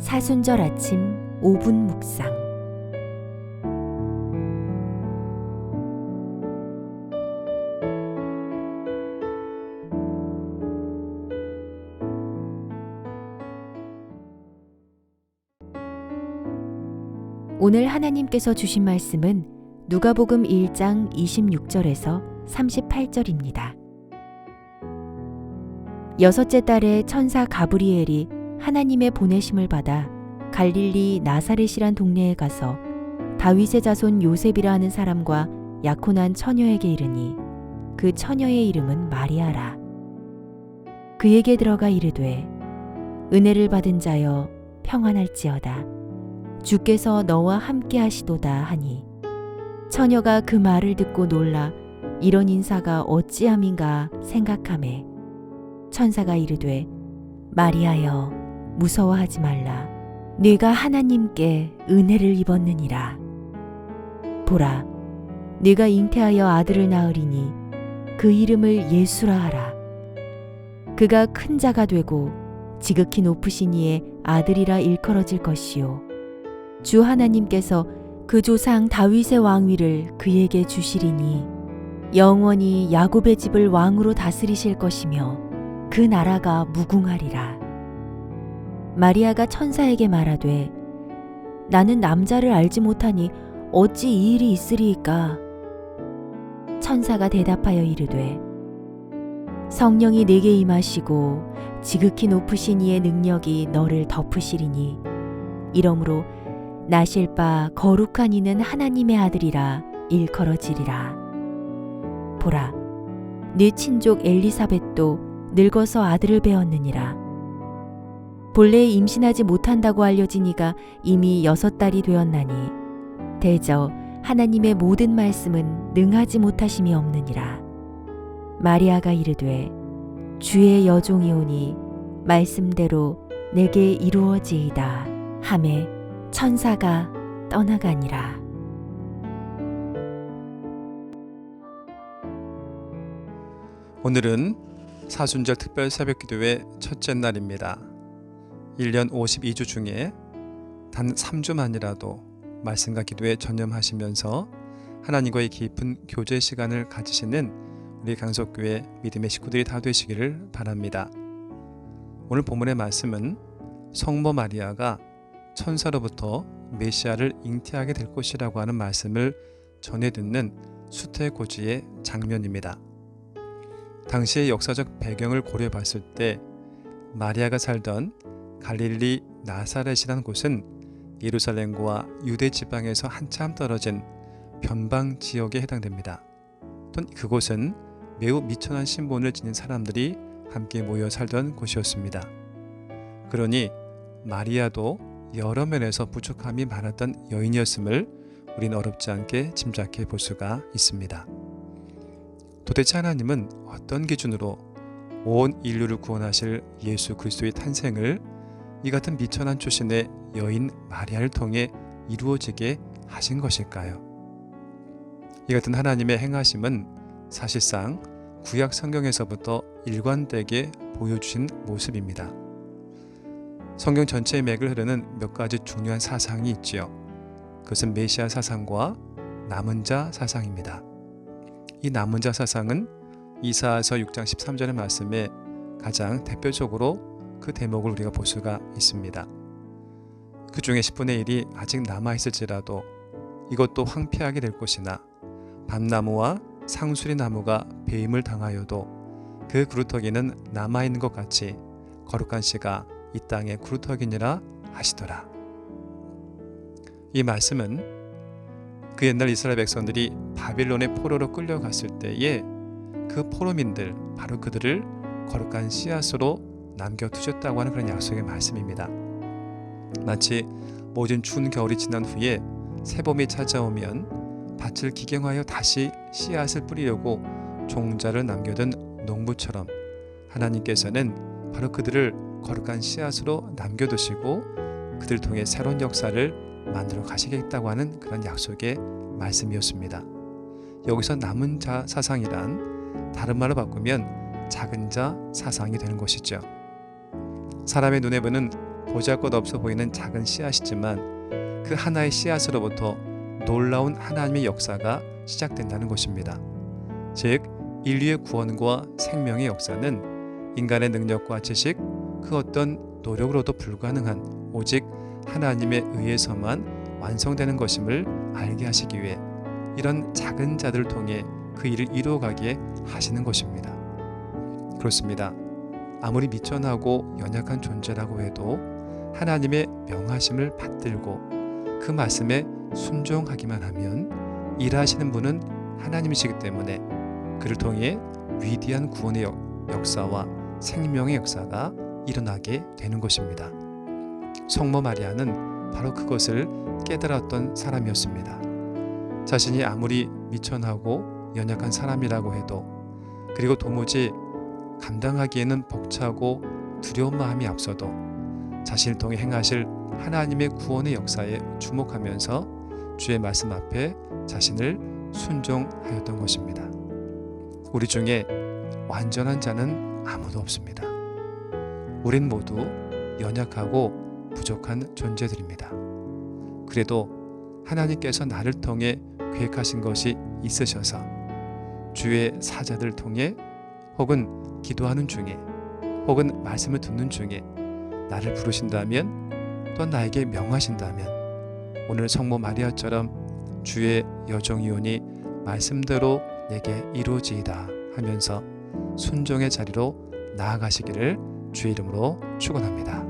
사순절 아침 5분 묵상. 오늘 하나님께서 주신 말씀은 누가복음 1장 26절에서 38절입니다. 여섯째 달에 천사 가브리엘이 하나님의 보내심을 받아 갈릴리 나사렛이란 동네에 가서 다윗의 자손 요셉이라 하는 사람과 약혼한 처녀에게 이르니 그 처녀의 이름은 마리아라. 그에게 들어가 이르되 은혜를 받은 자여 평안할지어다. 주께서 너와 함께 하시도다 하니 처녀가 그 말을 듣고 놀라 이런 인사가 어찌함인가 생각하매 천사가 이르되 마리아여 무서워하지 말라. 네가 하나님께 은혜를 입었느니라. 보라, 네가 잉태하여 아들을 낳으리니 그 이름을 예수라 하라. 그가 큰 자가 되고 지극히 높으신 이의 아들이라 일컬어질 것이요 주 하나님께서 그 조상 다윗의 왕위를 그에게 주시리니 영원히 야곱의 집을 왕으로 다스리실 것이며 그 나라가 무궁하리라. 마리아가 천사에게 말하되 나는 남자를 알지 못하니 어찌 이 일이 있으리이까? 천사가 대답하여 이르되 성령이 네게 임하시고 지극히 높으신 이의 능력이 너를 덮으시리니 이러므로 나실 바 거룩한 이는 하나님의 아들이라 일컬어지리라. 보라, 네 친족 엘리사벳도 늙어서 아들을 배었느니라. 본래 임신하지 못한다고 알려진 이가 이미 6달이 되었나니 대저 하나님의 모든 말씀은 능하지 못하심이 없느니라. 마리아가 이르되 주의 여종이오니 말씀대로 내게 이루어지이다 하매 천사가 떠나가니라. 오늘은 사순절 특별 새벽기도의 첫째 날입니다. 1년 52주 중에 단 3주만이라도 말씀과 기도에 전념하시면서 하나님과의 깊은 교제 시간을 가지시는 우리 강석교회 믿음의 식구들이 다 되시기를 바랍니다. 오늘 본문의 말씀은 성모 마리아가 천사로부터 메시아를 잉태하게 될 것이라고 하는 말씀을 전해 듣는 수태고지의 장면입니다. 당시의 역사적 배경을 고려해 봤을 때 마리아가 살던 갈릴리 나사렛이라는 곳은 예루살렘과 유대 지방에서 한참 떨어진 변방 지역에 해당됩니다. 또 그곳은 매우 미천한 신분을 지닌 사람들이 함께 모여 살던 곳이었습니다. 그러니 마리아도 여러 면에서 부족함이 많았던 여인이었음을 우린 어렵지 않게 짐작해 볼 수가 있습니다. 도대체 하나님은 어떤 기준으로 온 인류를 구원하실 예수 그리스도의 탄생을 이 같은 미천한 출신의 여인 마리아를 통해 이루어지게 하신 것일까요? 이 같은 하나님의 행하심은 사실상 구약 성경에서부터 일관되게 보여주신 모습입니다. 성경 전체의 맥을 흐르는 몇 가지 중요한 사상이 있지요. 그것은 메시아 사상과 남은 자 사상입니다. 이 남은 자 사상은 이사야서 6장 13절의 말씀에 가장 대표적으로 그 대목을 우리가 볼 수가 있습니다. 그 중에 10분의 1이 아직 남아있을지라도 이것도 황폐하게 될 것이나 밤나무와 상수리 나무가 배임을 당하여도 그 구루터기는 남아있는 것 같이 거룩한 씨가 이 땅의 구루터기니라 하시더라. 이 말씀은 그 옛날 이스라엘 백성들이 바빌론의 포로로 끌려갔을 때에 그 포로민들, 바로 그들을 거룩한 씨앗으로 남겨두셨다고 하는 그런 약속의 말씀입니다. 마치 모진 추운 겨울이 지난 후에 새봄이 찾아오면 밭을 기경하여 다시 씨앗을 뿌리려고 종자를 남겨둔 농부처럼 하나님께서는 바로 그들을 거룩한 씨앗으로 남겨두시고 그들을 통해 새로운 역사를 만들어 가시겠다고 하는 그런 약속의 말씀이었습니다. 여기서 남은 자 사상이란 다른 말로 바꾸면 작은 자 사상이 되는 것이죠. 사람의 눈에 보는 보잘것없어 보이는 작은 씨앗이지만 그 하나의 씨앗으로부터 놀라운 하나님의 역사가 시작된다는 것입니다. 즉 인류의 구원과 생명의 역사는 인간의 능력과 지식, 그 어떤 노력으로도 불가능한 오직 하나님에 의해서만 완성되는 것임을 알게 하시기 위해 이런 작은 자들을 통해 그 일을 이루어가게 하시는 것입니다. 그렇습니다. 아무리 미천하고 연약한 존재라고 해도 하나님의 명하심을 받들고 그 말씀에 순종하기만 하면 일하시는 분은 하나님이시기 때문에 그를 통해 위대한 구원의 역사와 생명의 역사가 일어나게 되는 것입니다. 성모 마리아는 바로 그것을 깨달았던 사람이었습니다. 자신이 아무리 미천하고 연약한 사람이라고 해도 그리고 도무지 감당하기에는 벅차고 두려운 마음이 앞서도 자신을 통해 행하실 하나님의 구원의 역사에 주목하면서 주의 말씀 앞에 자신을 순종하였던 것입니다. 우리 중에 완전한 자는 아무도 없습니다. 우린 모두 연약하고 부족한 존재들입니다. 그래도 하나님께서 나를 통해 계획하신 것이 있으셔서 주의 사자들을 통해 혹은 기도하는 중에 혹은 말씀을 듣는 중에 나를 부르신다면 또 나에게 명하신다면 오늘 성모 마리아처럼 주의 여종이오니 말씀대로 내게 이루어지이다 하면서 순종의 자리로 나아가시기를 주의 이름으로 축원합니다.